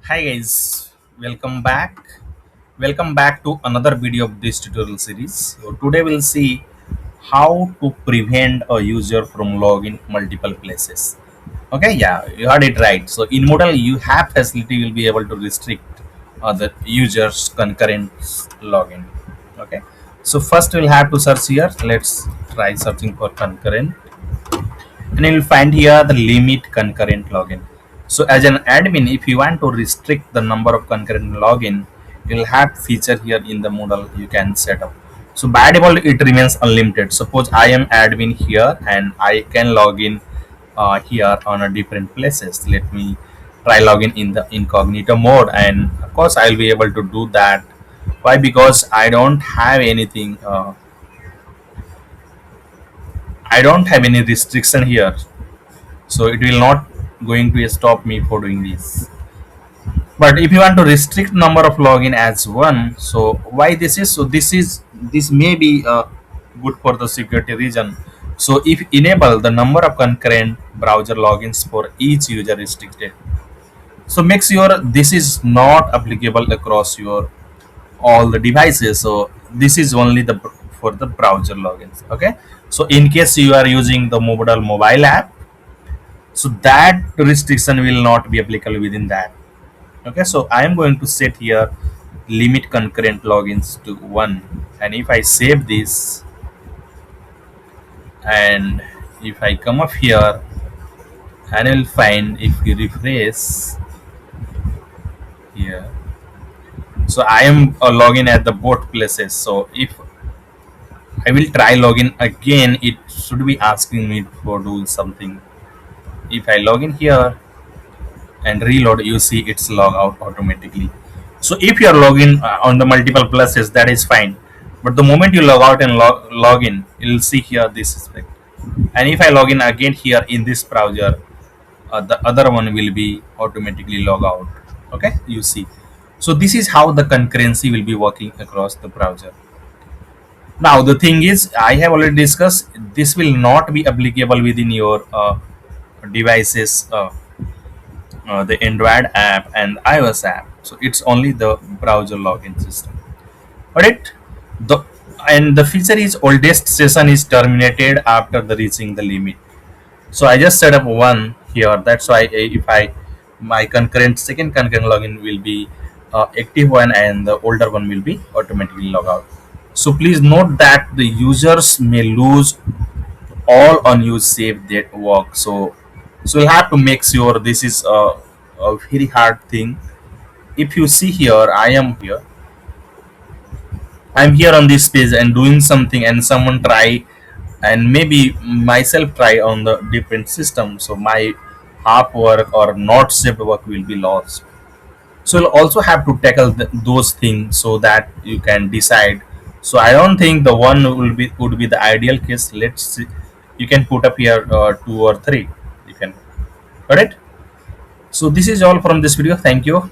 Hi guys, welcome back. Welcome back to another video of this tutorial series. So today we'll see how to prevent a user from login multiple places. Okay, yeah, you heard it right. So in Moodle, you have facility will be able to restrict the user's concurrent login. Okay, so first we'll have to search here. Let's try searching for concurrent and you'll find here the limit concurrent login. So as an admin, if you want to restrict the number of concurrent login, you'll have feature here in the Moodle you can set up. So by default it remains unlimited. Suppose I am admin here and I can log in here on a different places. Let me try login in the incognito mode, and of course I'll be able to do that. Why? Because I don't have any restriction here, so it will not going to stop me for doing this. But if you want to restrict number of login as one, so why this is? So this may be good for the security reason. So if enable the number of concurrent browser logins for each user restricted, so make sure this is not applicable across your all the devices. So this is only the for the browser logins. Okay, so in case you are using the mobile app, so that restriction will not be applicable within that. Okay, so I am going to set here limit concurrent logins to 1, and if I save this and if I come up here and you'll find if you refresh here, so I am login at the both places. So if I will try login again, it should be asking me for doing something. If I log in here and reload, you see it's log out automatically. So if you are logging on the multiple places, that is fine, but the moment you log out and log in, you'll see here this aspect. And if I log in again here in this browser, the other one will be automatically log out. Okay, you see. So this is how the concurrency will be working across the browser. Now the thing is, I have already discussed, this will not be applicable within your devices, the Android app and iOS app. So it's only the browser login system. Alright. The and the feature is oldest session is terminated after the reaching the limit. So I just set up one here. That's why if I my concurrent second concurrent login will be active one, and the older one will be automatically log out. So please note that the users may lose all unused save that work. So you have to make sure this is a very hard thing. If you see here, I'm here on this page and doing something, and someone try, and maybe myself try on the different system, so my half work or not saved work will be lost. So you'll also have to tackle those things so that you can decide. So I don't think the one would be the ideal case. Let's see. You can put up here two or three. You can. Got it. So this is all from this video. Thank you.